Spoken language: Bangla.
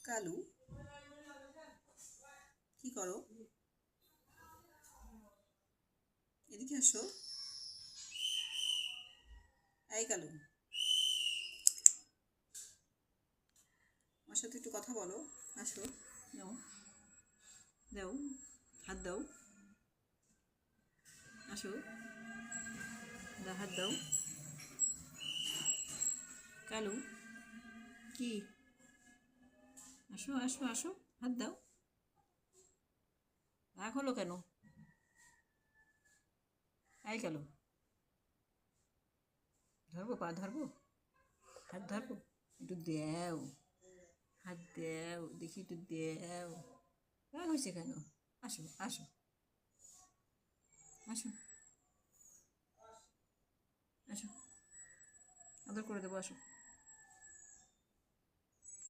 কালু, কি করো? এদিকে আসো। এই কালু, আমার সাথে একটু কথা বলো। আসো, নাও, দাও, হাত দাও। আসো, হাত দাও। কালু, কি? আসো আসো আসো, হাত দাও। রাগ হলো কেন? এই কালু, ধরবো, পা ধরবো, হাত ধরবো, একটু দেও, হাত দেও, দেখি একটু দেও। রাগ হয়েছে কেন? আসো আসো আসো আসো, আদর করে দেবো, আসো।